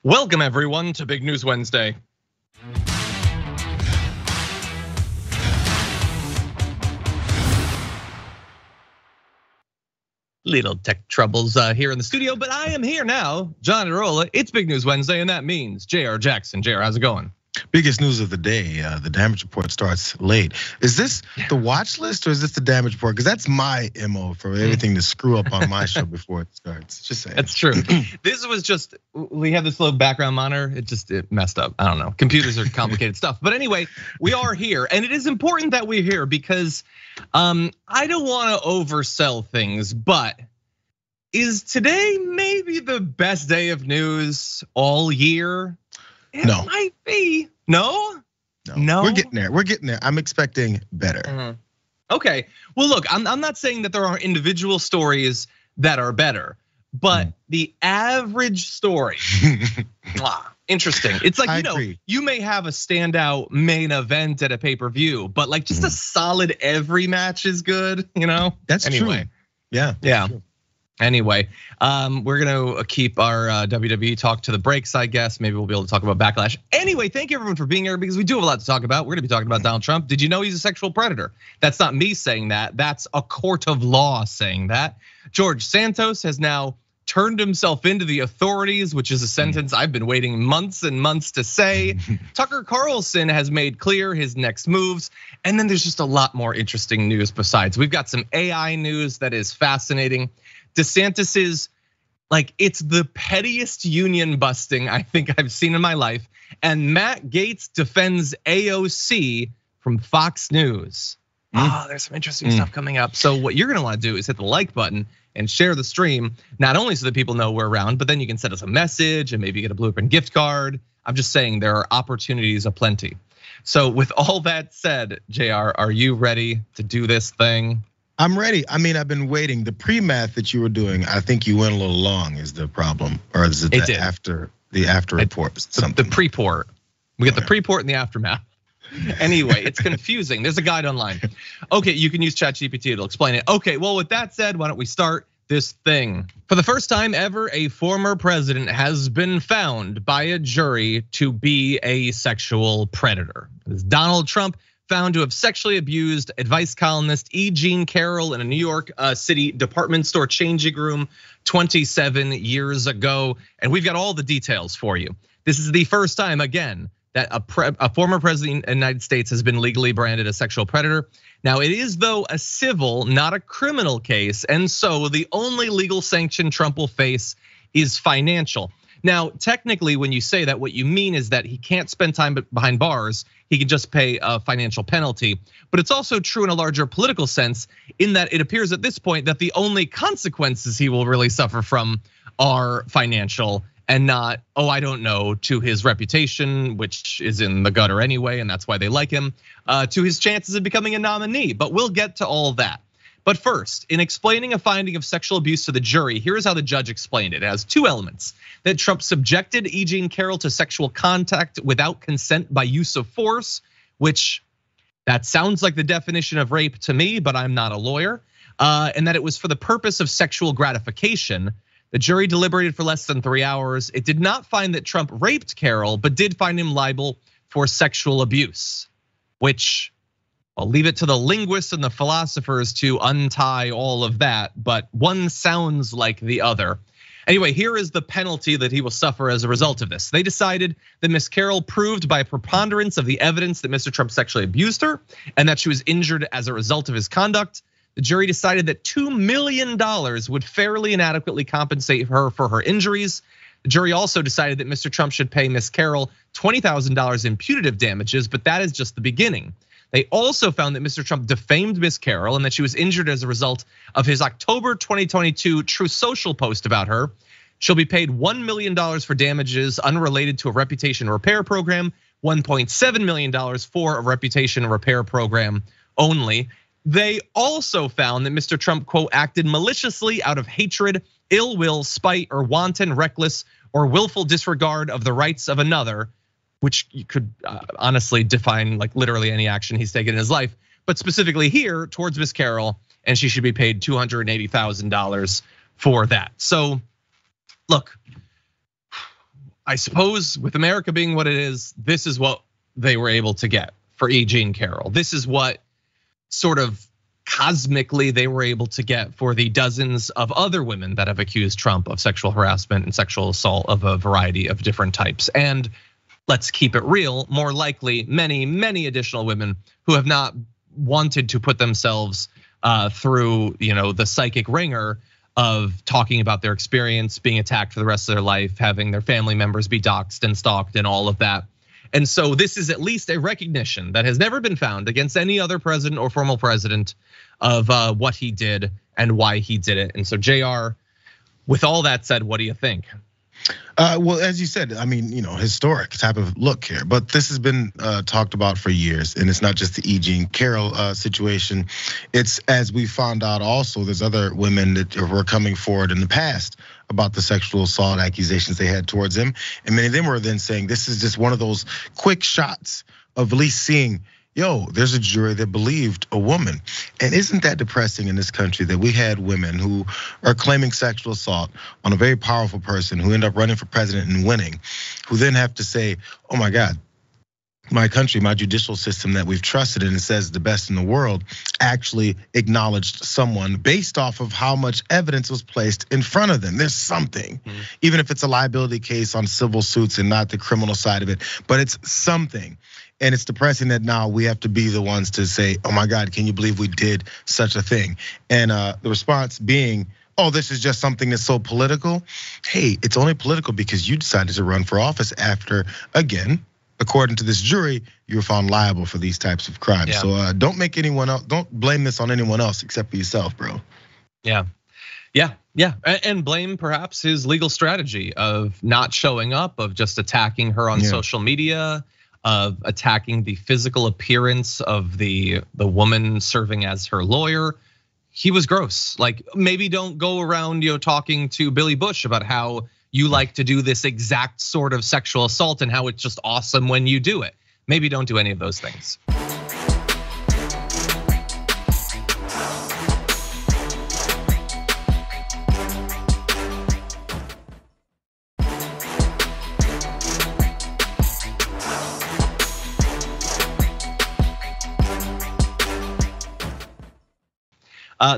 Welcome everyone to Big News Wednesday. Little tech troubles here in the studio, but I am here now, Iadarola. It's Big News Wednesday, and that means Jayar Jackson. Jayar, how's it going? Biggest news of the day, the damage report starts late. Is this the watch list or is this the damage report? Because that's my MO for everything to screw up on my show before it starts. Just saying. That's true. This was just, we have this little background monitor. It messed up. I don't know. Computers are complicated stuff. But anyway, we are here. And it is important that we're here because I don't want to oversell things, but is today maybe the best day of news all year? It might be. No. We're getting there. We're getting there. I'm expecting better. Okay. Well, look, I'm not saying that there aren't individual stories that are better, but the average story, interesting. It's like, you may have a standout main event at a pay-per-view, but like just a solid every match is good, That's true. Yeah. True. Anyway, we're gonna keep our WWE talk to the breaks, I guess. Maybe we'll be able to talk about Backlash. Anyway, thank you everyone for being here because we do have a lot to talk about. We're gonna be talking about Donald Trump. Did you know he's a sexual predator? That's not me saying that. That's a court of law saying that. George Santos has now turned himself into the authorities, which is a sentence I've been waiting months and months to say. Tucker Carlson has made clear his next moves. And then there's just a lot more interesting news besides. We've got some AI news that is fascinating. DeSantis is like, it's the pettiest union busting I think I've seen in my life. And Matt Gaetz defends AOC from Fox News. There's some interesting stuff coming up. So what you're gonna wanna do is hit the like button and share the stream, not only so that people know we're around, but then you can send us a message and maybe get a Blueprint gift card. I'm just saying there are opportunities aplenty. So with all that said, Jayar, are you ready to do this thing? I'm ready. I mean, I've been waiting. The pre-math that you were doing, I think you went a little long is the problem. Or is it the after report? The pre-port. We get the pre-port and the aftermath. Anyway, it's confusing. There's a guide online. Okay, you can use ChatGPT, it'll explain it. Okay, well, with that said, why don't we start this thing? For the first time ever, a former president has been found by a jury to be a sexual predator. It's Donald Trump, found to have sexually abused advice columnist E. Jean Carroll in a New York City department store changing room 27 years ago. And we've got all the details for you. This is the first time, again, that a former president of the United States has been legally branded a sexual predator. Now, it is, though, a civil, not a criminal case. And so the only legal sanction Trump will face is financial. Now, technically, when you say that, what you mean is that he can't spend time behind bars. He can just pay a financial penalty. But it's also true in a larger political sense in that it appears at this point that the only consequences he will really suffer from are financial and not, I don't know, to his reputation, which is in the gutter anyway, and that's why they like him, to his chances of becoming a nominee. But we'll get to all that. But first, in explaining a finding of sexual abuse to the jury, here's how the judge explained it. It has two elements: that Trump subjected E. Jean Carroll to sexual contact without consent by use of force, which that sounds like the definition of rape to me, but I'm not a lawyer. And that it was for the purpose of sexual gratification. The jury deliberated for less than 3 hours. It did not find that Trump raped Carroll, but did find him liable for sexual abuse, which I'll leave it to the linguists and the philosophers to untie all of that, but one sounds like the other. Anyway, here is the penalty that he will suffer as a result of this. They decided that Ms. Carroll proved by a preponderance of the evidence that Mr. Trump sexually abused her and that she was injured as a result of his conduct. The jury decided that $2 million would fairly and adequately compensate her for her injuries. The jury also decided that Mr. Trump should pay Ms. Carroll $20,000 in punitive damages, but that is just the beginning. They also found that Mr. Trump defamed Ms. Carroll and that she was injured as a result of his October 2022 True Social post about her. She'll be paid $1 million for damages unrelated to a reputation repair program, $1.7 million for a reputation repair program only. They also found that Mr. Trump, quote, acted maliciously out of hatred, ill will, spite, or wanton, reckless, or willful disregard of the rights of another, which you could honestly define like literally any action he's taken in his life, but specifically here towards Ms. Carroll, and she should be paid $280,000 for that. So look, I suppose with America being what it is, this is what they were able to get for E. Jean Carroll. This is what sort of cosmically they were able to get for the dozens of other women that have accused Trump of sexual harassment and sexual assault of a variety of different types. And let's keep it real, more likely many additional women who have not wanted to put themselves through the psychic ringer of talking about their experience, being attacked for the rest of their life, having their family members be doxxed and stalked and all of that. And so this is at least a recognition that has never been found against any other president or former president of what he did and why he did it. And so Jayar, with all that said, what do you think? Well, as you said, I mean, historic type of look here, but this has been talked about for years, and it's not just the E. Jean Carroll situation. It's, as we found out also, there's other women that were coming forward in the past about the sexual assault accusations they had towards him, and many of them were then saying this is just one of those quick shots of at least seeing, there's a jury that believed a woman. And isn't that depressing in this country that we had women who are claiming sexual assault on a very powerful person who end up running for president and winning, who then have to say, oh my God, my country, my judicial system that we've trusted and it says the best in the world actually acknowledged someone based off of how much evidence was placed in front of them. There's something, even if it's a liability case on civil suits and not the criminal side of it, but it's something. And it's depressing that now we have to be the ones to say, oh my God, can you believe we did such a thing? And the response being, oh, this is just something that's so political. Hey, it's only political because you decided to run for office after, again, according to this jury, you were found liable for these types of crimes. Yeah. So don't make anyone else, don't blame this on anyone else except for yourself, bro. Yeah, and blame perhaps his legal strategy of not showing up, of just attacking her on social media, of attacking the physical appearance of the woman serving as her lawyer. He was gross. Like, maybe don't go around, talking to Billy Bush about how you like to do this exact sort of sexual assault and how it's just awesome when you do it. Maybe don't do any of those things.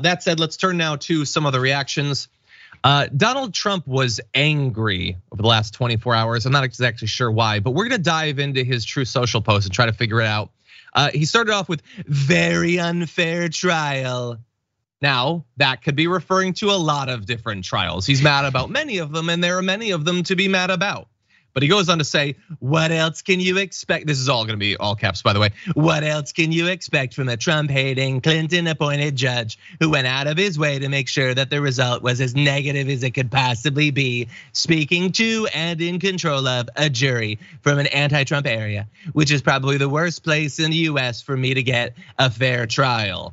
That said, let's turn now to some other reactions. Donald Trump was angry over the last 24 hours. I'm not exactly sure why, but we're gonna dive into his Truth Social post and try to figure it out. He started off with very unfair trial. Now, that could be referring to a lot of different trials. He's mad about many of them, and there are many of them to be mad about. But he goes on to say, what else can you expect? This is all gonna be all caps, by the way. What else can you expect from a Trump-hating, Clinton-appointed judge who went out of his way to make sure that the result was as negative as it could possibly be, speaking to and in control of a jury from an anti-Trump area, which is probably the worst place in the US for me to get a fair trial.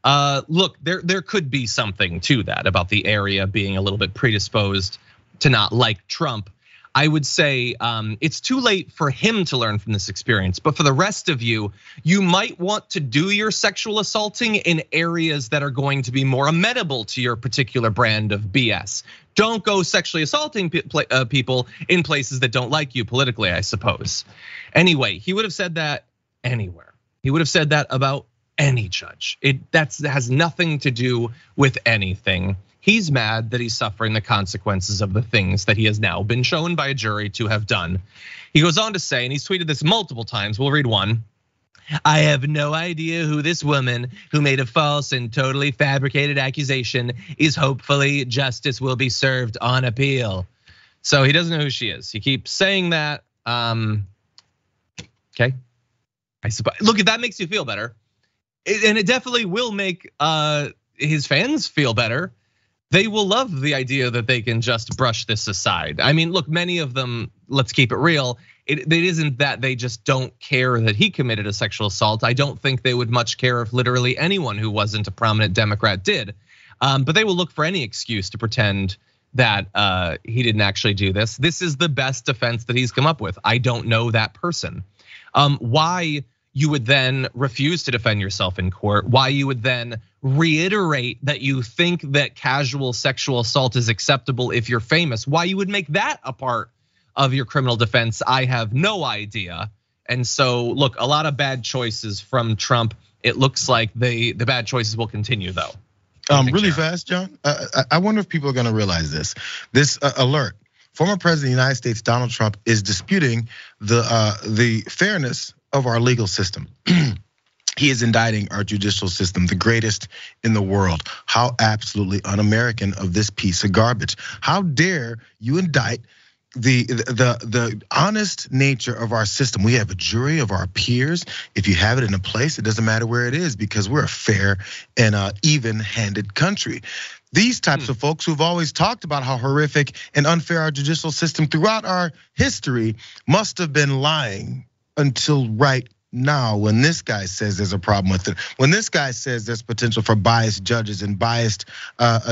Look, there could be something to that about the area being a little bit predisposed to not like Trump. I would say it's too late for him to learn from this experience, but for the rest of you, you might want to do your sexual assaulting in areas that are going to be more amenable to your particular brand of BS. Don't go sexually assaulting people in places that don't like you politically, I suppose. Anyway, he would have said that anywhere. He would have said that about any judge. That has nothing to do with anything. He's mad that he's suffering the consequences of the things that he has now been shown by a jury to have done. He goes on to say, and he's tweeted this multiple times, we'll read one. I have no idea who this woman who made a false and totally fabricated accusation is. Hopefully justice will be served on appeal. So he doesn't know who she is. He keeps saying that. Okay, I suppose. Look, if that makes you feel better, and it definitely will make his fans feel better. They will love the idea that they can just brush this aside. I mean, look, many of them, let's keep it real. It isn't that they just don't care that he committed a sexual assault. I don't think they would much care if literally anyone who wasn't a prominent Democrat did. But they will look for any excuse to pretend that he didn't actually do this. This is the best defense that he's come up with. I don't know that person. Why you would then refuse to defend yourself in court, why you would then reiterate that you think that casual sexual assault is acceptable if you're famous, why you would make that a part of your criminal defense? I have no idea. And so, look, a lot of bad choices from Trump. It looks like the bad choices will continue, though. Really fast, John. I wonder if people are going to realize this. This alert: former President of the United States Donald Trump is disputing the fairness of our legal system. He is indicting our judicial system, the greatest in the world. How absolutely un-American of this piece of garbage. How dare you indict the honest nature of our system? We have a jury of our peers. If you have it in a place, it doesn't matter where it is, because we're a fair and even-handed country. These types of folks who've always talked about how horrific and unfair our judicial system throughout our history must have been lying until right now, when this guy says there's a problem with it, when this guy says there's potential for biased judges and biased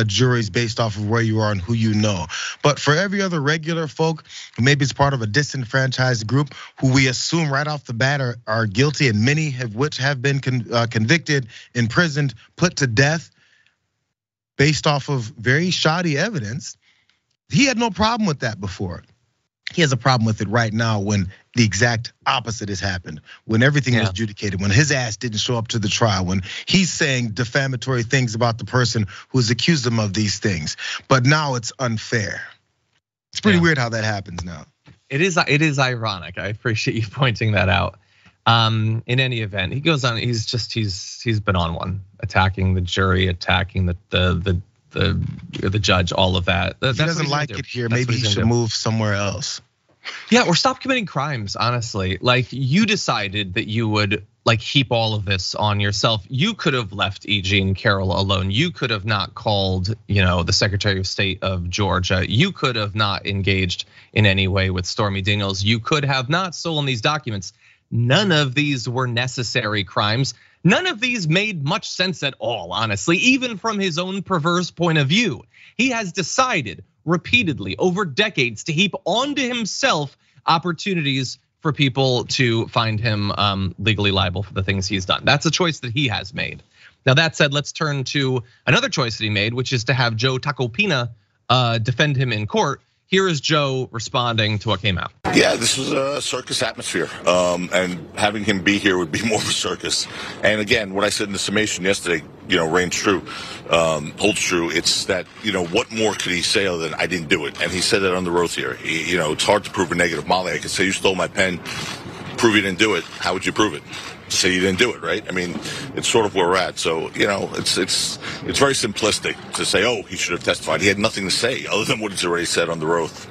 juries based off of where you are and who you know. But for every other regular folk who maybe is part of a disenfranchised group who we assume right off the bat are guilty, and many of which have been convicted, imprisoned, put to death based off of very shoddy evidence, he had no problem with that before. He has a problem with it right now when the exact opposite has happened, when everything was adjudicated, when his ass didn't show up to the trial, when he's saying defamatory things about the person who's accused him of these things. But now it's unfair. It's pretty weird how that happens now. It is ironic. I appreciate you pointing that out. In any event, he goes on. He's been on one, attacking the jury, attacking the judge, all of that. If he doesn't like it here, maybe he should move somewhere else. Yeah, or stop committing crimes, honestly. Like, you decided that you would heap all of this on yourself. You could have left E. Jean Carroll alone. You could have not called, the Secretary of State of Georgia. You could have not engaged in any way with Stormy Daniels. You could have not stolen these documents. None of these were necessary crimes. None of these made much sense at all, honestly, even from his own perverse point of view. He has decided repeatedly over decades to heap onto himself opportunities for people to find him legally liable for the things he's done. That's a choice that he has made. Now, that said, let's turn to another choice that he made, which is to have Joe Tacopina defend him in court. Here is Joe responding to what came out. Yeah, this was a circus atmosphere, and having him be here would be more of a circus. And again, what I said in the summation yesterday, reigns true, holds true. It's that, what more could he say other than I didn't do it? And he said that on the oath here. It's hard to prove a negative. Molly, I could say you stole my pen, prove you didn't do it. How would you prove it? Say you didn't do it, right? I mean, it's sort of where we're at. So, it's very simplistic to say, oh, he should have testified. He had nothing to say other than what he's already said on the oath.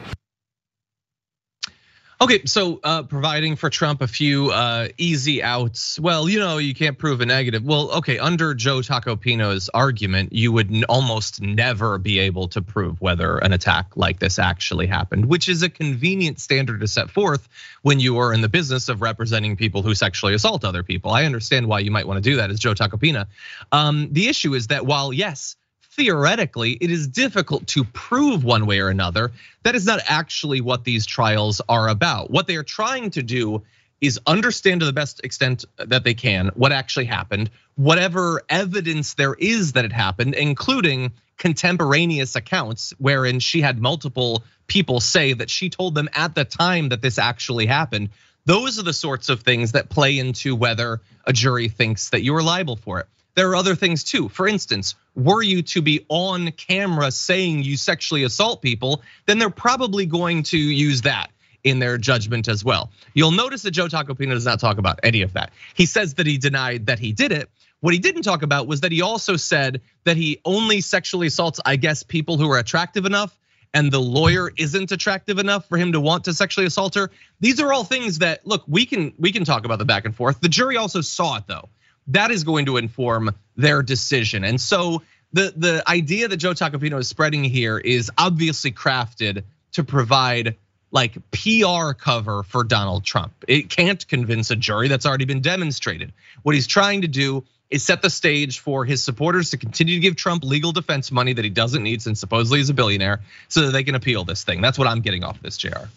Okay, so providing for Trump a few easy outs. Well, you can't prove a negative. Well, okay, under Joe Tacopino's argument, you would almost never be able to prove whether an attack like this actually happened, which is a convenient standard to set forth when you are in the business of representing people who sexually assault other people. I understand why you might want to do that as Joe Tacopina. The issue is that while, yes, theoretically, it is difficult to prove one way or another, that is not actually what these trials are about. What they are trying to do is understand to the best extent that they can what actually happened, whatever evidence there is that it happened, including contemporaneous accounts wherein she had multiple people say that she told them at the time that this actually happened. Those are the sorts of things that play into whether a jury thinks that you are liable for it. There are other things too. For instance, were you to be on camera saying you sexually assault people, then they're probably going to use that in their judgment as well. You'll notice that Joe Tacopina does not talk about any of that. He says that he denied that he did it. What he didn't talk about was that he also said that he only sexually assaults, I guess, people who are attractive enough, and the lawyer isn't attractive enough for him to want to sexually assault her. These are all things that, look, we can talk about the back and forth. The jury also saw it though. That is going to inform their decision. And so the idea that Joe Tacopina is spreading here is obviously crafted to provide PR cover for Donald Trump. It can't convince a jury, that's already been demonstrated. What he's trying to do is set the stage for his supporters to continue to give Trump legal defense money that he doesn't need since supposedly he's a billionaire, so that they can appeal this thing. That's what I'm getting off this, Jayar.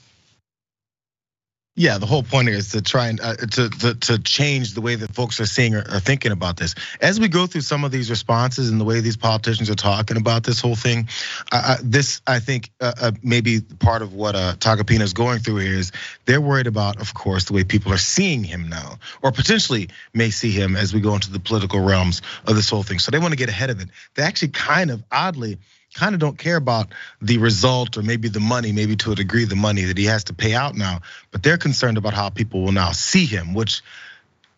Yeah, the whole point here is to try and to change the way that folks are seeing or thinking about this. As we go through some of these responses and the way these politicians are talking about this whole thing, I think maybe part of what Tacopina is going through here is they're worried about, of course, the way people are seeing him now, or potentially may see him as we go into the political realms of this whole thing. So they want to get ahead of it. They actually kind of oddly don't care about the result or maybe the money, maybe to a degree the money that he has to pay out now, but they're concerned about how people will now see him, which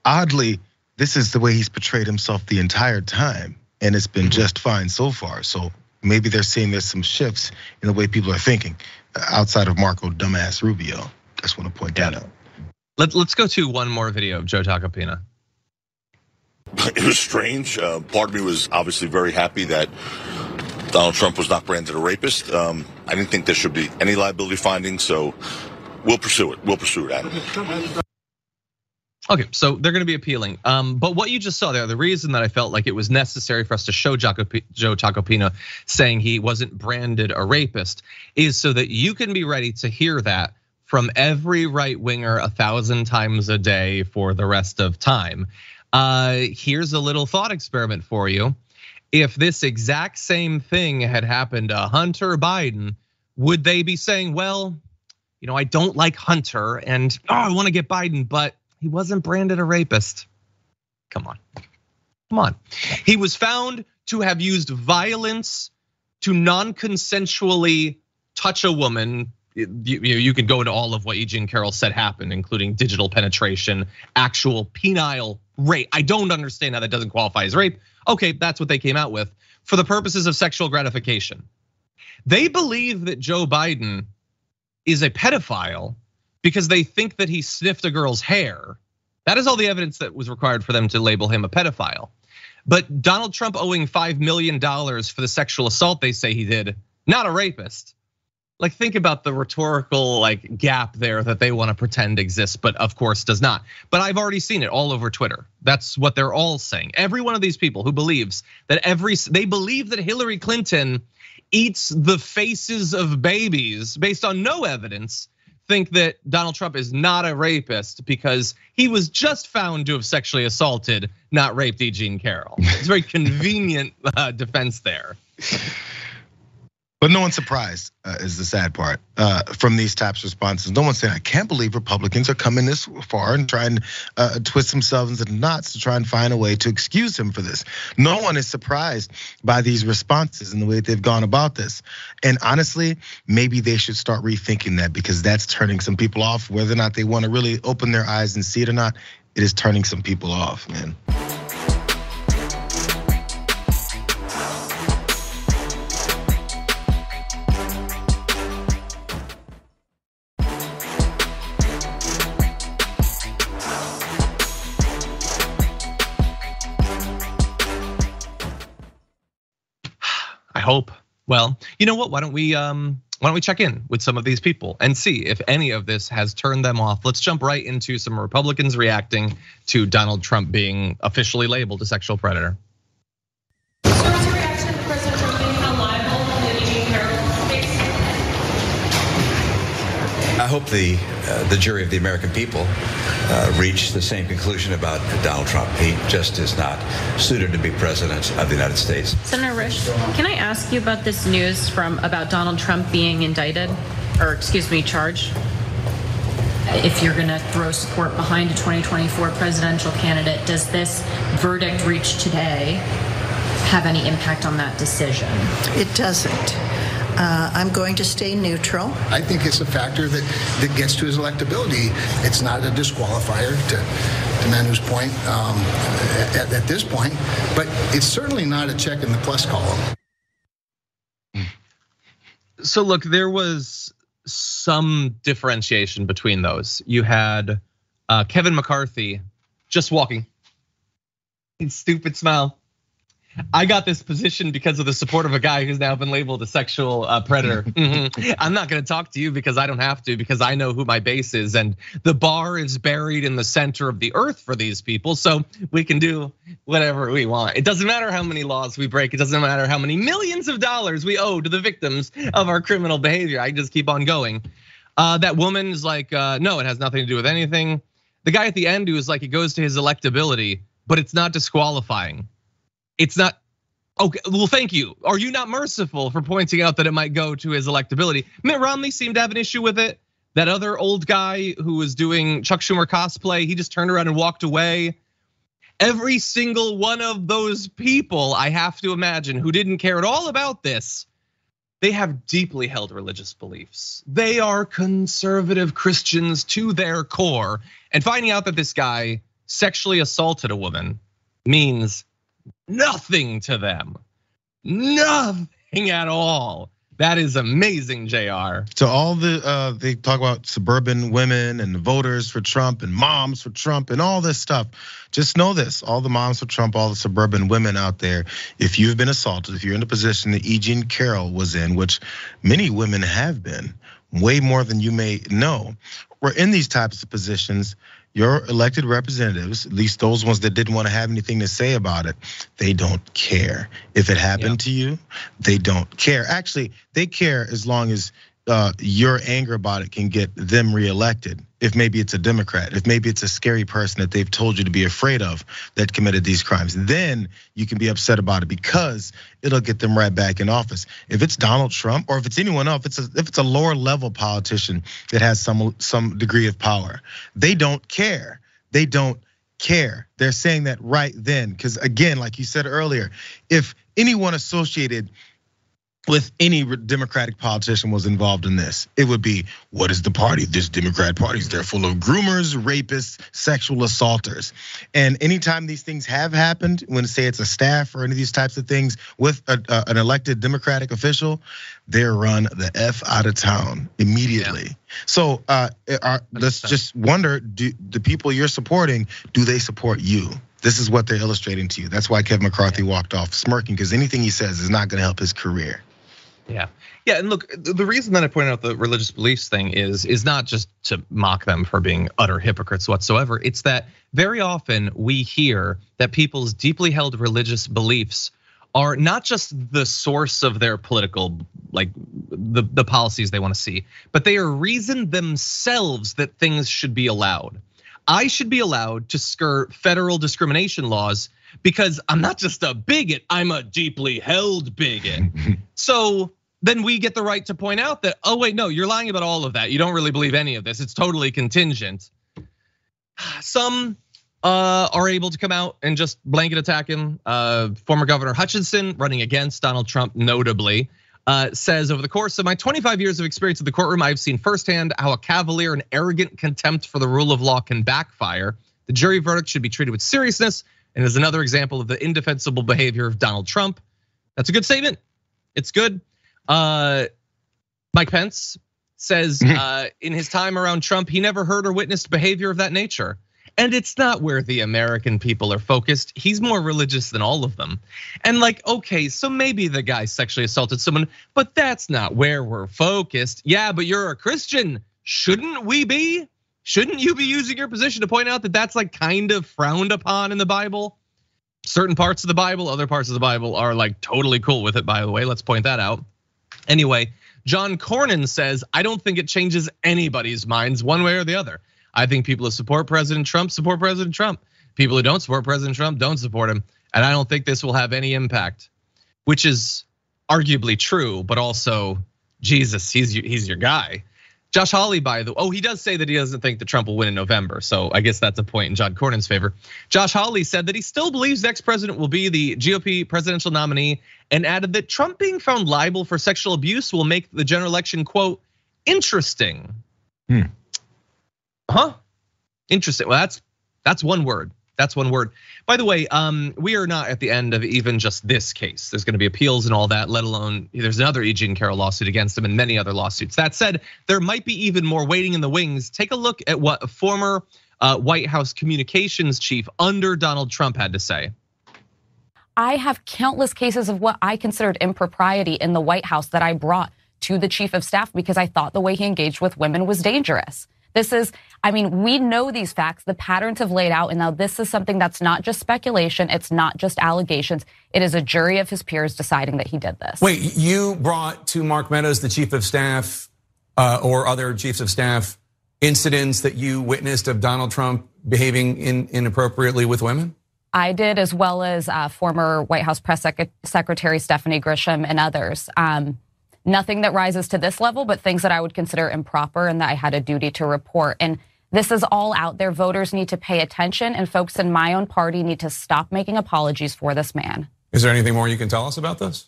oddly, this is the way he's portrayed himself the entire time, and it's been just fine so far. So maybe they're seeing there's some shifts in the way people are thinking outside of Marco dumbass Rubio. I just want to point that out. Let's go to one more video of Joe Tacopina. It was strange. Part of me was obviously very happy that Donald Trump was not branded a rapist. I didn't think there should be any liability findings, so we'll pursue it. We'll pursue it, Adam. Okay, so they're going to be appealing. But what you just saw there, the reason that I felt like it was necessary for us to show Joe Tacopina saying he wasn't branded a rapist is so that you can be ready to hear that from every right winger 1,000 times a day for the rest of time. Here's a little thought experiment for you. If this exact same thing had happened to Hunter Biden, would they be saying, well, I don't like Hunter and I want to get Biden, but he wasn't branded a rapist? Come on. He was found to have used violence to non-consensually touch a woman. You can go into all of what E. Jean Carroll said happened, including digital penetration, actual penile rape. I don't understand how that doesn't qualify as rape. Okay, that's what they came out with for the purposes of sexual gratification. They believe that Joe Biden is a pedophile because they think that he sniffed a girl's hair. That is all the evidence that was required for them to label him a pedophile. But Donald Trump owing $5 million for the sexual assault they say he did, not a rapist. Like, think about the rhetorical gap there that they want to pretend exists, but of course does not. But I've already seen it all over Twitter. That's what they're all saying. Every one of these people who believes that they believe that Hillary Clinton eats the faces of babies based on no evidence, think that Donald Trump is not a rapist because he was just found to have sexually assaulted, not raped E. Jean Carroll. It's a very convenient defense there. But no one's surprised, is the sad part, from these types of responses. No one's saying, I can't believe Republicans are coming this far and trying to twist themselves into knots to try and find a way to excuse him for this. No one is surprised by these responses and the way they've gone about this. And honestly, maybe they should start rethinking that, because that's turning some people off. Whether or not they want to really open their eyes and see it or not, it is turning some people off, man. I hope. Well, you know what? Why don't we check in with some of these people and see if any of this has turned them off? Let's jump right into some Republicans reacting to Donald Trump being officially labeled a sexual predator. So what's your reaction to President Trump being held liable in the E. Jean Carroll case? I hope the jury of the American people reach the same conclusion about Donald Trump. He just is not suited to be president of the United States. Senator Risch, can I ask you about this news about Donald Trump being indicted, or charged? If you're going to throw support behind a 2024 presidential candidate, does this verdict reached today have any impact on that decision? It doesn't. I'm going to stay neutral. I think it's a factor that gets to his electability. It's not a disqualifier, to Manu's point, at this point, but it's certainly not a check in the plus column. So look, there was some differentiation between those. You had Kevin McCarthy just walking. His stupid smile. I got this position because of the support of a guy who's now been labeled a sexual predator. I'm not gonna talk to you because I don't have to, because I know who my base is, and the bar is buried in the center of the earth for these people, so we can do whatever we want. It doesn't matter how many laws we break. It doesn't matter how many millions of dollars we owe to the victims of our criminal behavior. I just keep on going. That woman's like, no, it has nothing to do with anything. The guy at the end who was like, it goes to his electability, but it's not disqualifying. It's not, okay, well, thank you. Are you not merciful for pointing out that it might go to his electability? Mitt Romney seemed to have an issue with it. That other old guy who was doing Chuck Schumer cosplay, he just turned around and walked away. Every single one of those people, I have to imagine, who didn't care at all about this, they have deeply held religious beliefs. They are conservative Christians to their core. And finding out that this guy sexually assaulted a woman means nothing to them. Nothing at all. That is amazing, Jayar. So all they talk about suburban women and voters for Trump and moms for Trump and all this stuff. Just know this, all the moms for Trump, all the suburban women out there, if you've been assaulted, if you're in a position that E. Jean Carroll was in, which many women have been, way more than you may know, we're in these types of positions. Your elected representatives, at least those ones that didn't want to have anything to say about it, they don't care. If it happened to you, they don't care. Actually, they care as long as your anger about it can get them reelected. If maybe it's a Democrat, if maybe it's a scary person that they've told you to be afraid of that committed these crimes, then you can be upset about it because it'll get them right back in office. If it's Donald Trump or if it's anyone else, if it's a lower level politician that has some degree of power, they don't care. They don't care. They're saying that right then, because again, like you said earlier, if anyone associated with any Democratic politician was involved in this, it would be, what is the party? This Democrat party is they're full of groomers, rapists, sexual assaulters. And anytime these things have happened, when say it's a staff or any of these types of things with an elected Democratic official, they're run the F out of town immediately. Yeah. So let's just wonder, do the people you're supporting, do they support you? This is what they're illustrating to you. That's why Kevin McCarthy walked off smirking, because anything he says is not gonna help his career. Yeah, and look, the reason that I pointed out the religious beliefs thing is not just to mock them for being utter hypocrites whatsoever. It's that very often we hear that people's deeply held religious beliefs are not just the source of their political, like the policies they want to see, but they are reason themselves that things should be allowed. I should be allowed to skirt federal discrimination laws because I'm not just a bigot, I'm a deeply held bigot. So then we get the right to point out that, oh wait, no, you're lying about all of that. You don't really believe any of this. It's totally contingent. Some are able to come out and just blanket attack him. Former Governor Hutchinson, running against Donald Trump notably, says, over the course of my 25 years of experience in the courtroom, I've seen firsthand how a cavalier and arrogant contempt for the rule of law can backfire. The jury verdict should be treated with seriousness, and is another example of the indefensible behavior of Donald Trump. That's a good statement. It's good. Mike Pence says in his time around Trump, he never heard or witnessed behavior of that nature. And it's not where the American people are focused. He's more religious than all of them. And like, okay, so maybe the guy sexually assaulted someone, but that's not where we're focused. Yeah, but you're a Christian. Shouldn't we be? Shouldn't you be using your position to point out that that's like kind of frowned upon in the Bible? Certain parts of the Bible, other parts of the Bible are like totally cool with it, by the way. Let's point that out. Anyway, John Cornyn says, I don't think it changes anybody's minds one way or the other. I think people who support President Trump support President Trump. People who don't support President Trump don't support him. And I don't think this will have any impact, which is arguably true, but also, Jesus, he's your guy. Josh Hawley, by the way, he does say that he doesn't think that Trump will win in November. So I guess that's a point in John Cornyn's favor. Josh Hawley said that he still believes the ex-president will be the GOP presidential nominee, and added that Trump being found liable for sexual abuse will make the general election, quote, interesting. Interesting. Well, that's one word. That's one word. By the way, we are not at the end of even just this case. There's going to be appeals and all that, let alone there's another E. Jean Carroll lawsuit against him and many other lawsuits. That said, there might be even more waiting in the wings. Take a look at what a former White House communications chief under Donald Trump had to say. I have countless cases of what I considered impropriety in the White House that I brought to the chief of staff because I thought the way he engaged with women was dangerous. We know these facts, the patterns have laid out, and now this is something that's not just speculation, it's not just allegations, it is a jury of his peers deciding that he did this. Wait, you brought to Mark Meadows, the chief of staff, or other chiefs of staff incidents that you witnessed of Donald Trump behaving inappropriately with women? I did, as well as former White House Press Secretary Stephanie Grisham and others. Nothing that rises to this level, but things that I would consider improper and that I had a duty to report. And this is all out there. Voters need to pay attention, and folks in my own party need to stop making apologies for this man. Is there anything more you can tell us about this?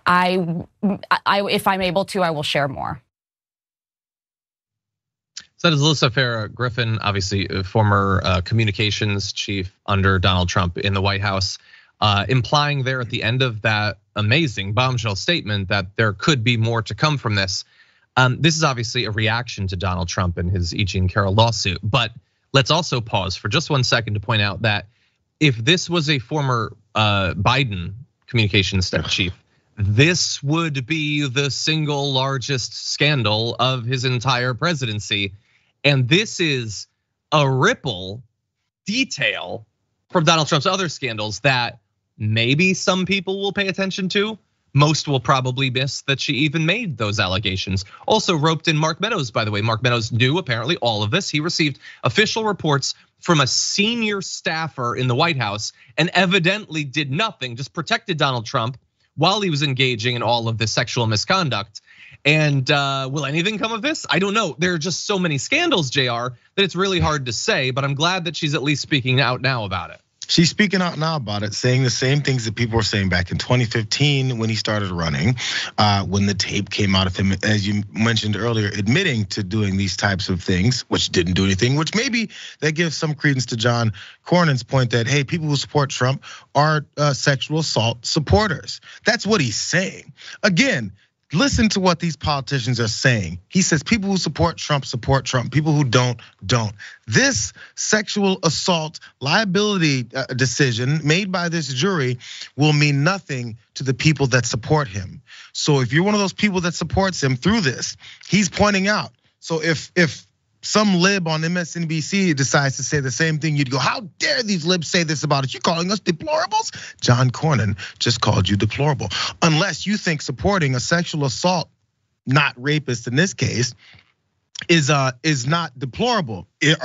If I'm able to, I will share more. So that is Alyssa Farah Griffin, obviously a former communications chief under Donald Trump in the White House, implying there at the end of that amazing bombshell statement that there could be more to come from this. This is obviously a reaction to Donald Trump and his E. Jean Carroll lawsuit, but let's also pause for just 1 second to point out that if this was a former Biden communications staff chief, this would be the single largest scandal of his entire presidency. And this is a ripple detail from Donald Trump's other scandals that maybe some people will pay attention to. Most will probably miss that she even made those allegations. Also roped in Mark Meadows, by the way. Mark Meadows knew apparently all of this. He received official reports from a senior staffer in the White House and evidently did nothing, just protected Donald Trump while he was engaging in all of this sexual misconduct. And will anything come of this? I don't know. There are just so many scandals, Jayar, that it's really hard to say, but I'm glad that she's at least speaking out now about it. She's speaking out now about it, saying the same things that people were saying back in 2015 when he started running, when the tape came out of him, as you mentioned earlier, admitting to doing these types of things, which didn't do anything, which maybe that gives some credence to John Cornyn's point that, hey, people who support Trump are sexual assault supporters. That's what he's saying. Again, listen to what these politicians are saying. He says people who support Trump. People who don't. This sexual assault liability decision made by this jury will mean nothing to the people that support him. So if you're one of those people that supports him through this, he's pointing out. So if some lib on MSNBC decides to say the same thing, you'd go, how dare these libs say this about us? You calling us deplorables? John Cornyn just called you deplorable. Unless you think supporting a sexual assault, not rapist in this case, is not deplorable. Is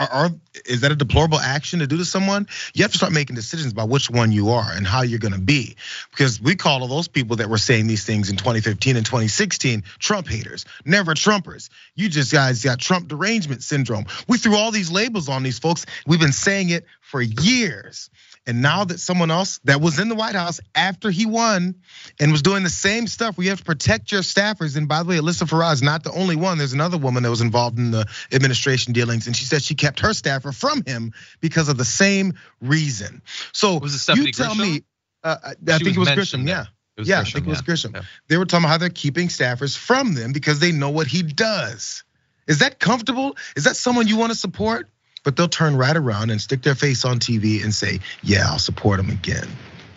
that a deplorable action to do to someone? You have to start making decisions about which one you are and how you're gonna be. Because we call all those people that were saying these things in 2015 and 2016 Trump haters, never Trumpers. You just guys got Trump derangement syndrome. We threw all these labels on these folks. We've been saying it for years. And now that someone else that was in the White House after he won and was doing the same stuff, we have to protect your staffers. And by the way, Alyssa Farah is not the only one. There's another woman that was involved in the administration dealings, and she said she kept her staffer from him because of the same reason. So you tell me, I think it was Grisham, yeah. I think it was Grisham. Yeah. They were talking about how they're keeping staffers from them because they know what he does. Is that comfortable? Is that someone you want to support? But they'll turn right around and stick their face on TV and say, yeah, I'll support him again.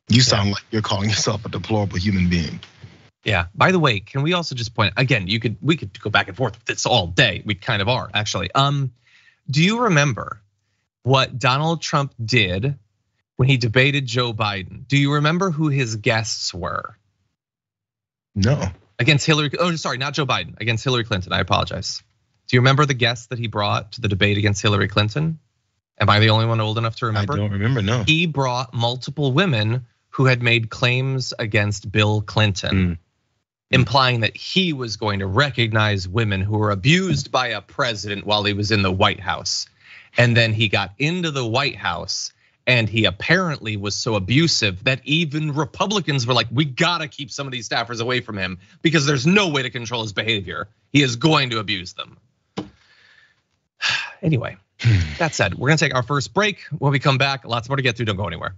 You sound like you're calling yourself a deplorable human being. Yeah, by the way, can we also just point, again, we could go back and forth with this all day. We kind of are, actually. Do you remember what Donald Trump did when he debated Joe Biden? Do you remember who his guests were? No. Against Hillary, sorry, not Joe Biden, against Hillary Clinton, I apologize. Do you remember the guests that he brought to the debate against Hillary Clinton? Am I the only one old enough to remember? I don't remember, no. He brought multiple women who had made claims against Bill Clinton, implying that he was going to recognize women who were abused by a president while he was in the White House. And then he got into the White House and he apparently was so abusive that even Republicans were like, we gotta keep some of these staffers away from him because there's no way to control his behavior. He is going to abuse them. Anyway, that said, we're gonna take our first break. When we come back, lots more to get through, don't go anywhere.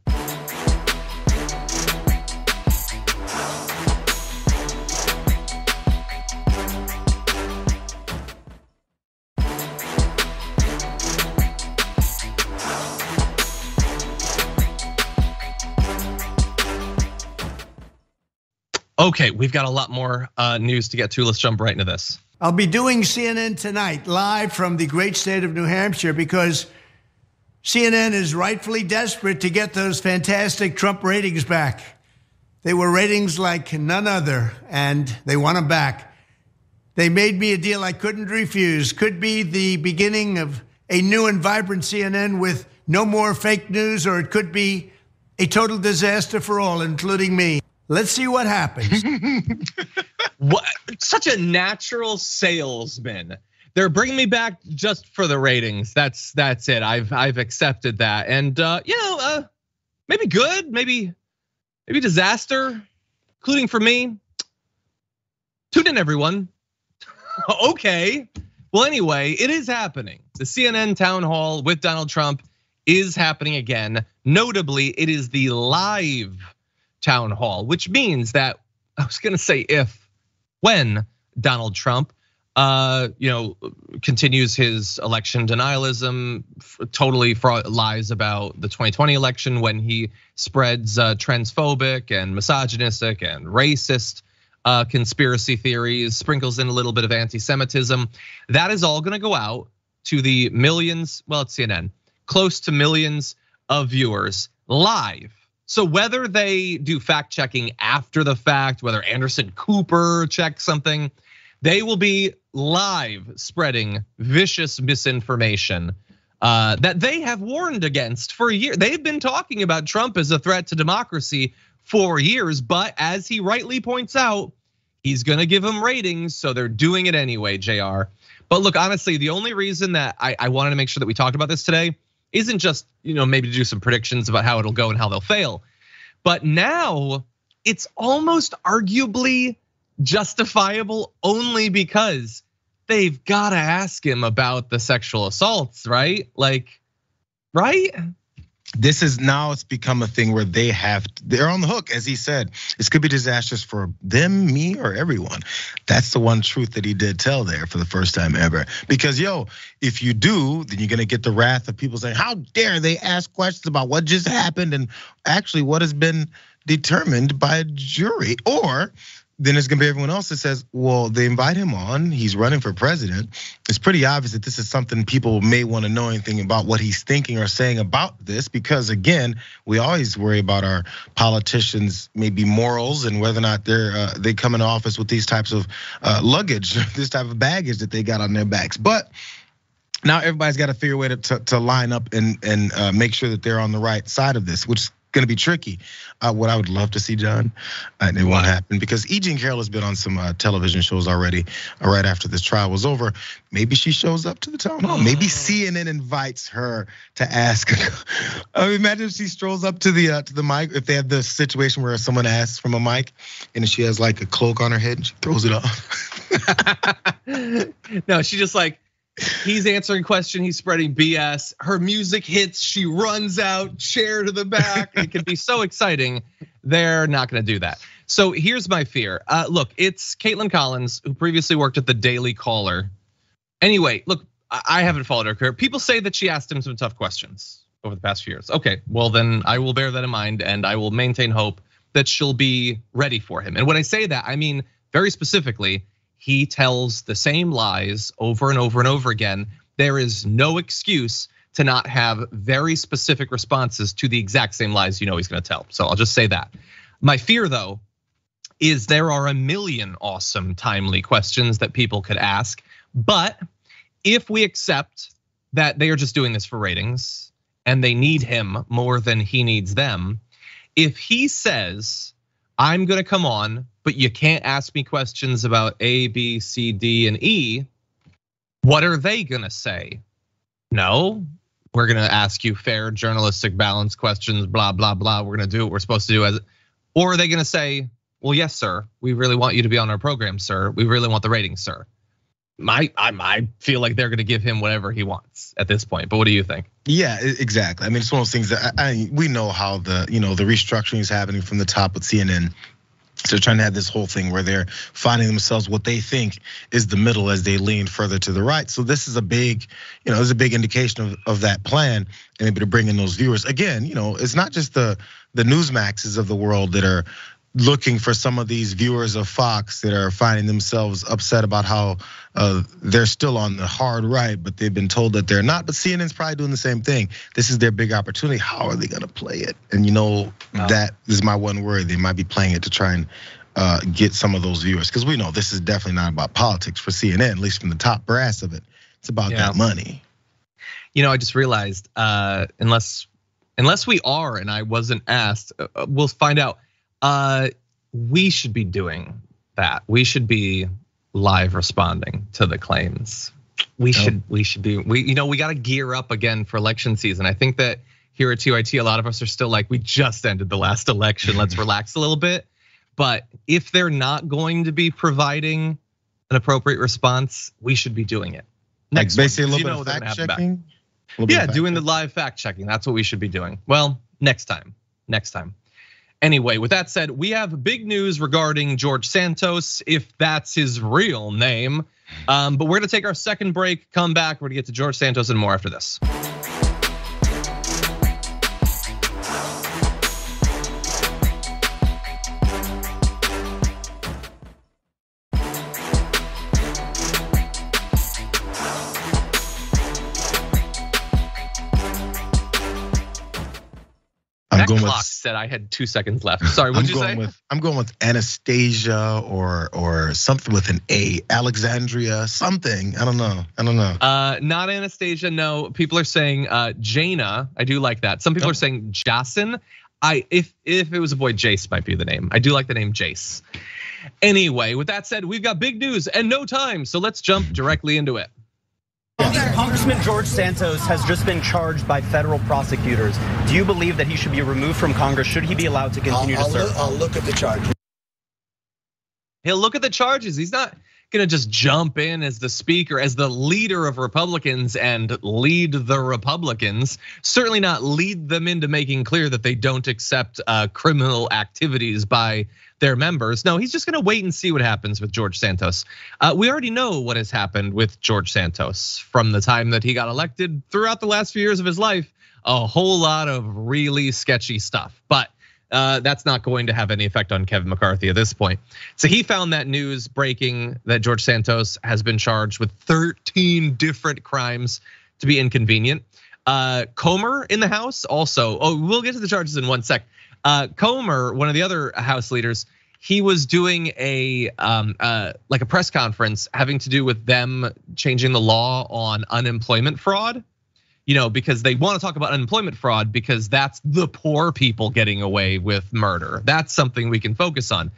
Okay, we've got a lot more news to get to. Let's jump right into this. I'll be doing CNN tonight live from the great state of New Hampshire because CNN is rightfully desperate to get those fantastic Trump ratings back. They were ratings like none other, and they want them back. They made me a deal I couldn't refuse. Could be the beginning of a new and vibrant CNN with no more fake news, or it could be a total disaster for all, including me. Let's see what happens. What? Such a natural salesman. They're bringing me back just for the ratings. That's it. I've accepted that, and maybe good, maybe disaster, including for me. Tune in, everyone. Okay. Well, anyway, it is happening. The CNN town hall with Donald Trump is happening again. Notably, it is the live town hall, which means that I was going to say when Donald Trump, continues his election denialism, totally lies about the 2020 election when he spreads transphobic and misogynistic and racist conspiracy theories, sprinkles in a little bit of anti-Semitism. That is all going to go out to the millions, well, it's CNN, close to millions of viewers live. So whether they do fact checking after the fact, whether Anderson Cooper checks something, they will be live spreading vicious misinformation that they have warned against for a year. They've been talking about Trump as a threat to democracy for years, but as he rightly points out, he's gonna give them ratings, so they're doing it anyway, Jayar. But look, honestly, the only reason that I wanted to make sure that we talked about this today isn't just, maybe to do some predictions about how it'll go and how they'll fail. But now it's almost arguably justifiable only because they've got to ask him about the sexual assaults, right? Right? It's become a thing where they're on the hook, as he said. This could be disastrous for them, me, or everyone. That's the one truth that he did tell there for the first time ever. Because if you do, then you're gonna get the wrath of people saying, how dare they ask questions about what just happened and actually what has been determined by a jury. Or then there's gonna be everyone else that says, well, they invite him on, he's running for president. It's pretty obvious that this is something people may wanna know anything about what he's thinking or saying about this, because again, we always worry about our politicians' maybe morals and whether or not they come into office with these types of luggage, this type of baggage that they got on their backs. But now everybody's got to figure a way to line up and make sure that they're on the right side of this, which is going to be tricky. What I would love to see, John, and it won't happen because E. Jean Carroll has been on some television shows already. Right after this trial was over, maybe she shows up to the town hall. Maybe CNN invites her to ask. Imagine if she strolls up to the mic. If they have the situation where someone asks from a mic and she has like a cloak on her head and she throws it off. No, she just he's answering question, he's spreading BS. Her music hits, she runs out, chair to the back. It can be so exciting. They're not gonna do that. So here's my fear. Look, it's Caitlin Collins, who previously worked at the Daily Caller. Anyway, look, I haven't followed her career. People say that she asked him some tough questions over the past few years. Okay, well then I will bear that in mind and I will maintain hope that she'll be ready for him. And when I say that, I mean very specifically, he tells the same lies over and over and over again. There is no excuse to not have very specific responses to the exact same lies he's gonna tell. So I'll just say that. My fear though, is there are a million awesome, timely questions that people could ask. But if we accept that they are just doing this for ratings and they need him more than he needs them, if he says, I'm gonna come on, but you can't ask me questions about A, B, C, D, and E, what are they gonna say? No, we're gonna ask you fair, journalistic, balanced questions, blah, blah, blah. We're gonna do what we're supposed to do. Or are they gonna say, well, yes, sir, we really want you to be on our program, sir. We really want the ratings, sir. I feel like they're gonna give him whatever he wants at this point, but what do you think? Yeah, exactly. I mean, it's one of those things that we know how the restructuring is happening from the top with CNN. So they're trying to have this whole thing where they're finding themselves what they think is the middle as they lean further to the right. So this is a big, there's a big indication of that plan and maybe to bring in those viewers. Again, it's not just the Newsmaxes of the world that are looking for some of these viewers of Fox that are finding themselves upset about how they're still on the hard right, but they've been told that they're not. But CNN's probably doing the same thing. This is their big opportunity. How are they gonna play it? And that is my one worry. They might be playing it to try and get some of those viewers, because we know this is definitely not about politics for CNN, at least from the top brass of it. It's about that money. You know, I just realized unless we are, and I wasn't asked, we'll find out. We should be doing that. We should be live responding to the claims. We should be. We got to gear up again for election season. I think that here at TYT, a lot of us are still like, we just ended the last election. Let's relax a little bit. But if they're not going to be providing an appropriate response, we should be doing it. Next, like basically a little bit of fact checking. Yeah, doing the live fact checking. That's what we should be doing. Well, next time. Anyway, with that said, we have big news regarding George Santos, if that's his real name. But we're gonna take our second break, come back, we're gonna get to George Santos and more after this. That clock said I had 2 seconds left. Sorry, what'd you say? I'm going with Anastasia or something with an A, Alexandria, something. I don't know. Not Anastasia. No, people are saying Jaina. I do like that. Some people are saying Jason. If it was a boy, Jace might be the name. I do like the name Jace. Anyway, with that said, we've got big news and no time, so let's jump directly into it. Congressman George Santos has just been charged by federal prosecutors. Do you believe that he should be removed from Congress? Should he be allowed to continue to serve? I'll look at the charges. He'll look at the charges. He's not gonna just jump in as the speaker, as the leader of Republicans and lead the Republicans. Certainly not lead them into making clear that they don't accept criminal activities by their members. No, he's just gonna wait and see what happens with George Santos. We already know what has happened with George Santos from the time that he got elected throughout the last few years of his life. A whole lot of really sketchy stuff, but that's not going to have any effect on Kevin McCarthy at this point. So he found that news breaking that George Santos has been charged with 13 different crimes to be inconvenient. Comer in the House also, we'll get to the charges in 1 sec. Comer, one of the other House leaders, he was doing a press conference having to do with them changing the law on unemployment fraud. You know, because they want to talk about unemployment fraud because that's the poor people getting away with murder. That's something we can focus on.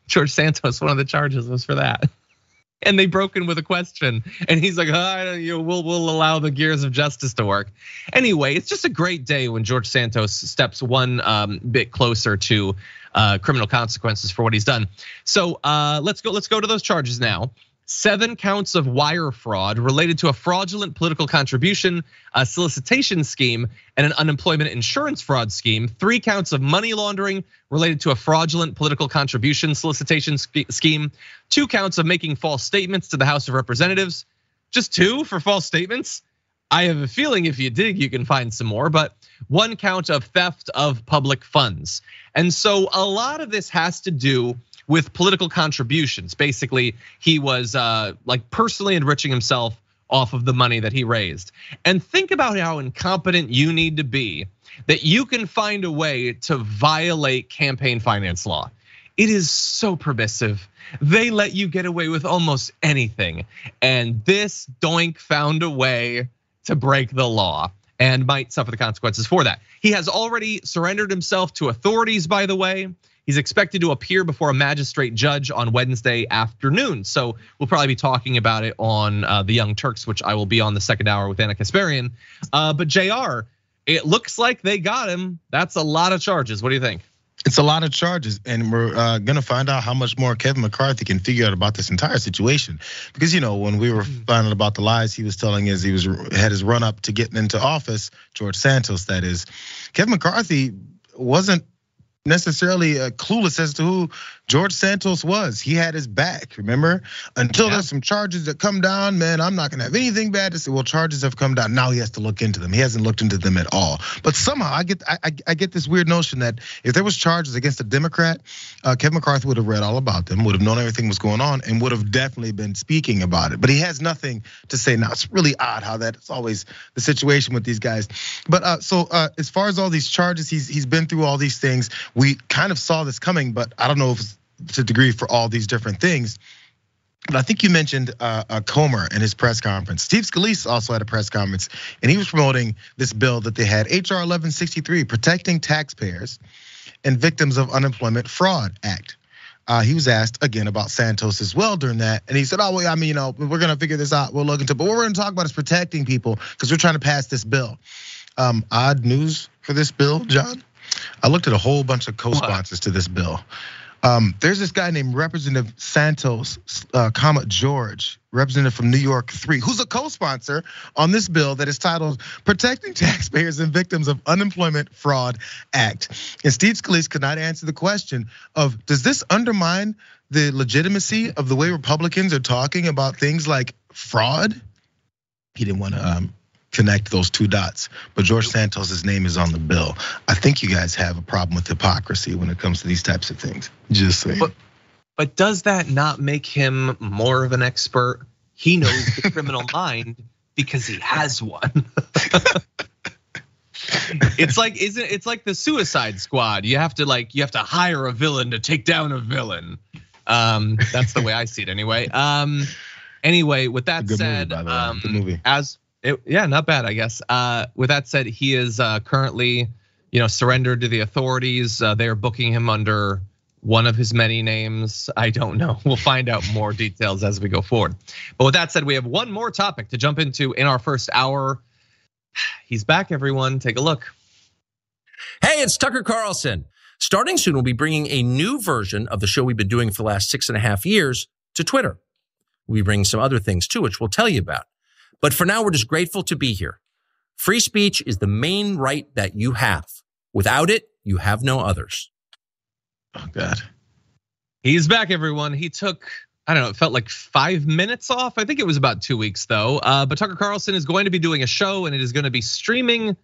George Santos, one of the charges was for that. And they broke in with a question, and he's like, we'll allow the gears of justice to work. Anyway, it's just a great day when George Santos steps one bit closer to criminal consequences for what he's done. So let's go to those charges now. 7 counts of wire fraud related to a fraudulent political contribution, a solicitation scheme, and an unemployment insurance fraud scheme. 3 counts of money laundering related to a fraudulent political contribution solicitation scheme. 2 counts of making false statements to the House of Representatives. Just 2 for false statements? I have a feeling if you dig, you can find some more, but 1 count of theft of public funds. And so a lot of this has to do with political contributions. Basically, he was like personally enriching himself off of the money that he raised. And think about how incompetent you need to be that you can find a way to violate campaign finance law. It is so permissive. They let you get away with almost anything. And this doink found a way to break the law and might suffer the consequences for that. He has already surrendered himself to authorities, by the way. He's expected to appear before a magistrate judge on Wednesday afternoon. So we'll probably be talking about it on the Young Turks, which I will be on the second hour with Anna Kasparian. But Jayar, it looks like they got him. That's a lot of charges. What do you think? It's a lot of charges, and we're gonna find out how much more Kevin McCarthy can figure out about this entire situation. Because when we were finding out about the lies he was telling as he had his run up to getting into office, George Santos, that is, Kevin McCarthy wasn't necessarily clueless as to who George Santos was. He had his back, remember? Until there's some charges that come down, man, I'm not gonna have anything bad to say. Well, charges have come down. Now he has to look into them. He hasn't looked into them at all. But somehow I get this weird notion that if there was charges against a Democrat, Kevin McCarthy would have read all about them, would have known everything was going on, and would have definitely been speaking about it. But he has nothing to say now. It's really odd how that's always the situation with these guys. But so as far as all these charges, he's been through all these things. We kind of saw this coming, but I don't know if it's to a degree for all these different things. But I think you mentioned Comer in his press conference. Steve Scalise also had a press conference, and he was promoting this bill that they had, HR 1163, Protecting Taxpayers and Victims of Unemployment Fraud Act. He was asked again about Santos as well during that, and he said, "Oh, well, I mean, we're gonna figure this out. We'll look into it. But what we're gonna talk about is protecting people because we're trying to pass this bill." Odd news for this bill, John. I looked at a whole bunch of co-sponsors to this bill. There's this guy named Representative Santos, George, representative from New York 3, who's a co-sponsor on this bill that is titled Protecting Taxpayers and Victims of Unemployment Fraud Act. And Steve Scalise could not answer the question of, does this undermine the legitimacy of the way Republicans are talking about things like fraud? He didn't want to connect those two dots, but George Santos's name is on the bill. I think you guys have a problem with hypocrisy when it comes to these types of things. Just saying. But does that not make him more of an expert? He knows the criminal mind because he has one. It's like the Suicide Squad. You have to hire a villain to take down a villain. That's the way I see it anyway. Anyway, with that said, good movie. Not bad, I guess. With that said, he is currently, surrendered to the authorities. They are booking him under one of his many names. I don't know. We'll find out more details as we go forward. But with that said, we have one more topic to jump into in our first hour. He's back, everyone. Take a look. Hey, it's Tucker Carlson. Starting soon, we'll be bringing a new version of the show we've been doing for the last 6.5 years to Twitter. We'll be bringing some other things too, which we'll tell you about. But for now, we're just grateful to be here. Free speech is the main right that you have. Without it, you have no others. Oh, God. He's back, everyone. He took, I don't know, it felt like 5 minutes off. I think it was about 2 weeks, though. But Tucker Carlson is going to be doing a show, and it is going to be streaming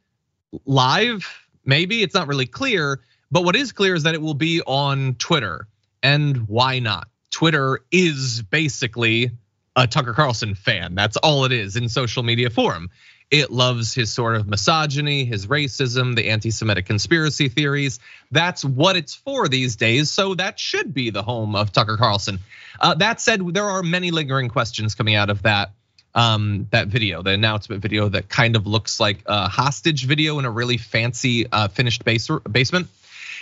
live. Maybe it's not really clear. But what is clear is that it will be on Twitter. And why not? Twitter is basically a Tucker Carlson fan. That's all it is in social media form. It loves his sort of misogyny, his racism, the anti-Semitic conspiracy theories. That's what it's for these days. So that should be the home of Tucker Carlson. That said, there are many lingering questions coming out of that video, the announcement video that kind of looks like a hostage video in a really fancy finished basement.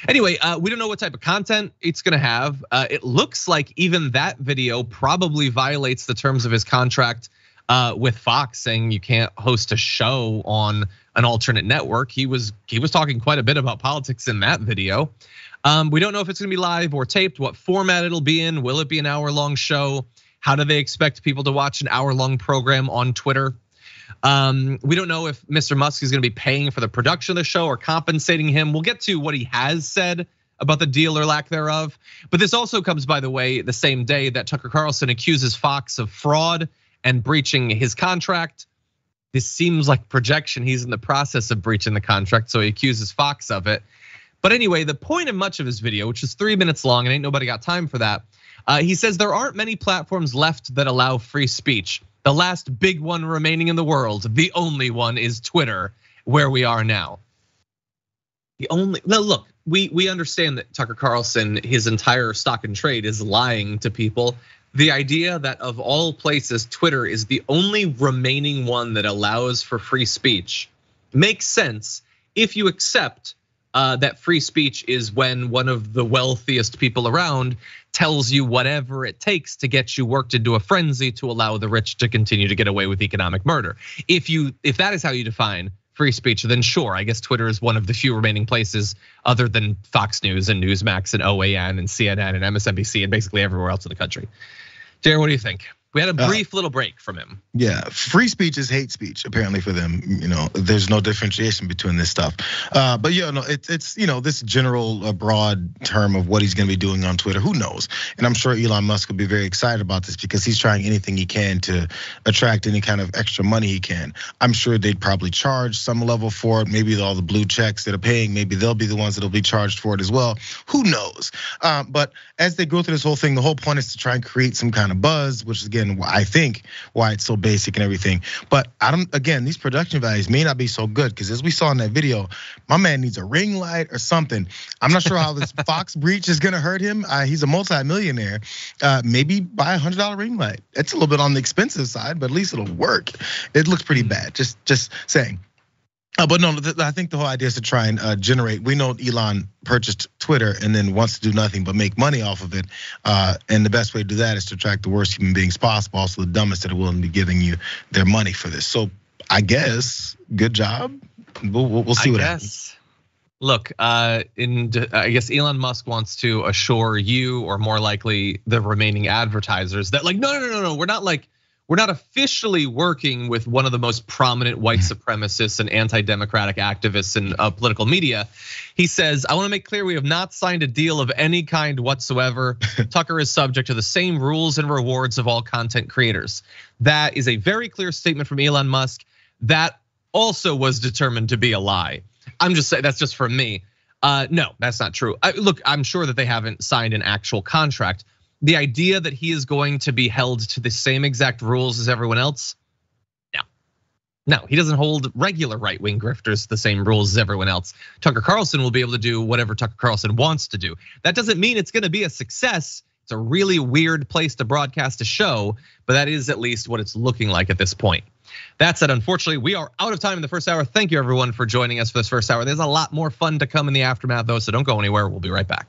Anyway, we don't know what type of content it's gonna have. It looks like even that video probably violates the terms of his contract with Fox, saying you can't host a show on an alternate network. He was talking quite a bit about politics in that video. We don't know if it's gonna be live or taped, what format it'll be in. Will it be an hour-long show? How do they expect people to watch an hour-long program on Twitter? We don't know if Mr. Musk is gonna be paying for the production of the show or compensating him. We'll get to what he has said about the deal or lack thereof. But this also comes, by the way, the same day that Tucker Carlson accuses Fox of fraud and breaching his contract. This seems like projection. He's in the process of breaching the contract, so he accuses Fox of it. But anyway, the point of much of his video, which is 3 minutes long, and ain't nobody got time for that. He says there aren't many platforms left that allow free speech. The last big one remaining in the world, the only one, is Twitter, where we are now. Look, we understand that Tucker Carlson, his entire stock and trade is lying to people. The idea that of all places, Twitter is the only remaining one that allows for free speech makes sense if you accept that free speech is when one of the wealthiest people around tells you whatever it takes to get you worked into a frenzy to allow the rich to continue to get away with economic murder. If that is how you define free speech, then sure, I guess Twitter is one of the few remaining places other than Fox News and Newsmax and OAN and CNN and MSNBC and basically everywhere else in the country. Jayar, what do you think? We had a brief little break from him. Yeah, free speech is hate speech apparently for them. There's no differentiation between this stuff. But it's this general broad term of what he's going to be doing on Twitter. Who knows? And I'm sure Elon Musk will be very excited about this because he's trying anything he can to attract any kind of extra money he can. I'm sure they'd probably charge some level for it. Maybe all the blue checks that are paying, maybe they'll be the ones that'll be charged for it as well. Who knows? But as they go through this whole thing, the whole point is to try and create some kind of buzz, which is again, I think why it's so basic and everything. But these production values may not be so good because as we saw in that video, my man needs a ring light or something. I'm not sure how this Fox breach is gonna hurt him. He's a multi-millionaire. Maybe buy $100 ring light. It's a little bit on the expensive side, but at least it'll work. It looks pretty bad, just saying. But no, I think the whole idea is to try and generate. We know Elon purchased Twitter and then wants to do nothing but make money off of it. And the best way to do that is to attract the worst human beings possible, also the dumbest that are willing to be giving you their money for this. So I guess, good job. We'll see what happens. Look, I guess Elon Musk wants to assure you, or more likely the remaining advertisers, that no, we're not officially working with one of the most prominent white supremacists and anti-democratic activists in political media. He says, I want to make clear we have not signed a deal of any kind whatsoever. Tucker is subject to the same rules and rewards of all content creators. That is a very clear statement from Elon Musk. That also was determined to be a lie. I'm just saying, that's just from me. No, that's not true. Look, I'm sure that they haven't signed an actual contract. The idea that he is going to be held to the same exact rules as everyone else, no, he doesn't hold regular right-wing grifters to the same rules as everyone else. Tucker Carlson will be able to do whatever Tucker Carlson wants to do. That doesn't mean it's gonna be a success. It's a really weird place to broadcast a show, but that is at least what it's looking like at this point. That said, unfortunately, we are out of time in the first hour. Thank you everyone for joining us for this first hour. There's a lot more fun to come in the aftermath though, so don't go anywhere. We'll be right back.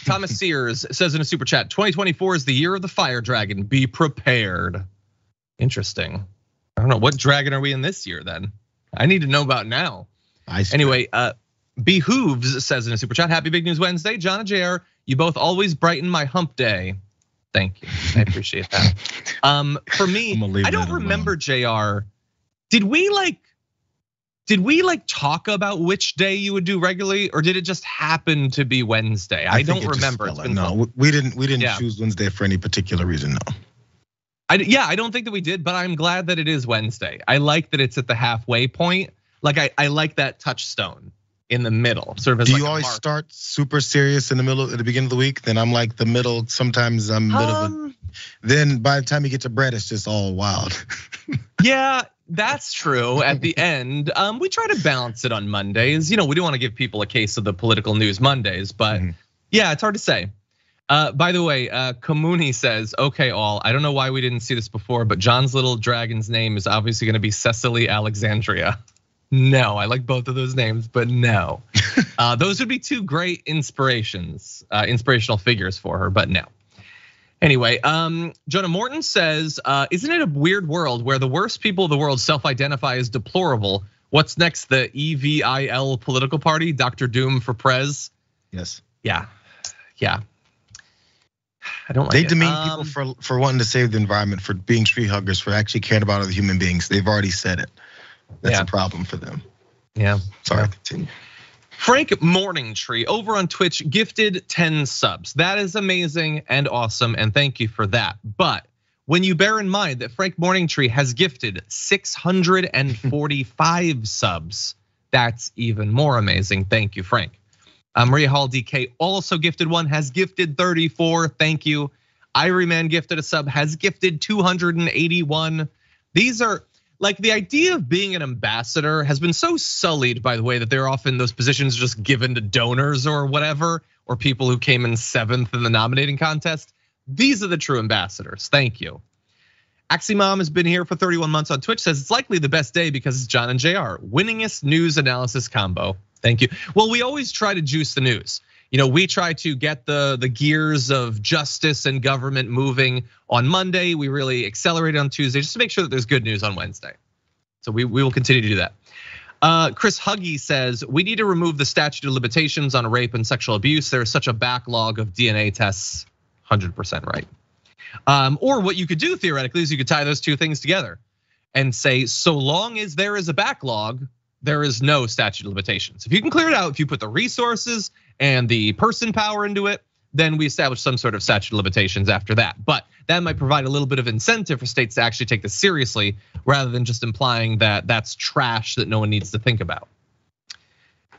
Thomas Sears says in a super chat, 2024 is the year of the fire dragon. Be prepared. Interesting. I don't know, what dragon are we in this year then? I need to know about now. Anyway, Behooves says in a super chat, happy Big News Wednesday. John and Jayar, you both always brighten my hump day. Thank you, I appreciate that. For me, I don't remember Jayar. Did we talk about which day you would do regularly, or did it just happen to be Wednesday? I don't remember. No, we didn't choose Wednesday for any particular reason, no. I don't think that we did, but I'm glad that it is Wednesday. I like that it's at the halfway point. Like I like that touchstone in the middle, sort of as do you always start super serious in the middle at the beginning of the week? Then I'm like the middle. Sometimes I'm middle of it. Then by the time you get to bread, it's just all wild. Yeah, that's true. At the end, we try to balance it on Mondays. We do want to give people a case of the political news Mondays, but yeah, it's hard to say. By the way, Kamuni says, okay, all, I don't know why we didn't see this before, but John's little dragon's name is obviously gonna be Cecily Alexandria. No, I like both of those names, but no. Those would be two great inspirational figures for her, but no. Anyway, Jonah Morton says, isn't it a weird world where the worst people of the world self-identify as deplorable? What's next, the EVIL political party, Dr. Doom for Prez? Yes. Yeah. I don't like they it. demean people for wanting to save the environment, for being tree huggers, for actually caring about other human beings. They've already said it. That's a problem for them. Yeah. Sorry, continue. Frank Morningtree over on Twitch gifted 10 subs. That is amazing and awesome, and thank you for that. But when you bear in mind that Frank Morningtree has gifted 645 subs, that's even more amazing. Thank you, Frank. Maria Hall DK also gifted one, has gifted 34. Thank you. Irie Man gifted a sub, has gifted 281. These are like, the idea of being an ambassador has been so sullied by the way that they're often those positions just given to donors or whatever, or people who came in 7th in the nominating contest. These are the true ambassadors. Thank you. Aximom has been here for 31 months on Twitch, says it's likely the best day because it's John and Jayar, winningest news analysis combo. Thank you. Well, we always try to juice the news. We try to get the gears of justice and government moving on Monday. We really accelerate on Tuesday just to make sure that there's good news on Wednesday. So we will continue to do that. Chris Huggy says, we need to remove the statute of limitations on rape and sexual abuse. There is such a backlog of DNA tests. 100% right. Or what you could do theoretically is you could tie those two things together and say, so long as there is a backlog, there is no statute of limitations. If you can clear it out, if you put the resources and the person power into it, then we establish some sort of statute of limitations after that. But that might provide a little bit of incentive for states to actually take this seriously, rather than just implying that that's trash that no one needs to think about.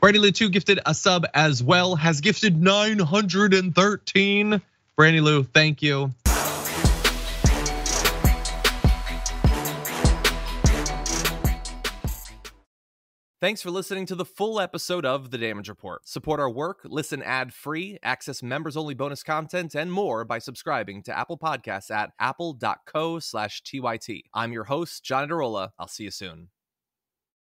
Brandy Lou 2 gifted a sub as well, has gifted 913. Brandy Lou, thank you. Thanks for listening to the full episode of The Damage Report. Support our work, listen ad-free, access members-only bonus content, and more by subscribing to Apple Podcasts at apple.co/TYT. I'm your host, John Iadarola. I'll see you soon.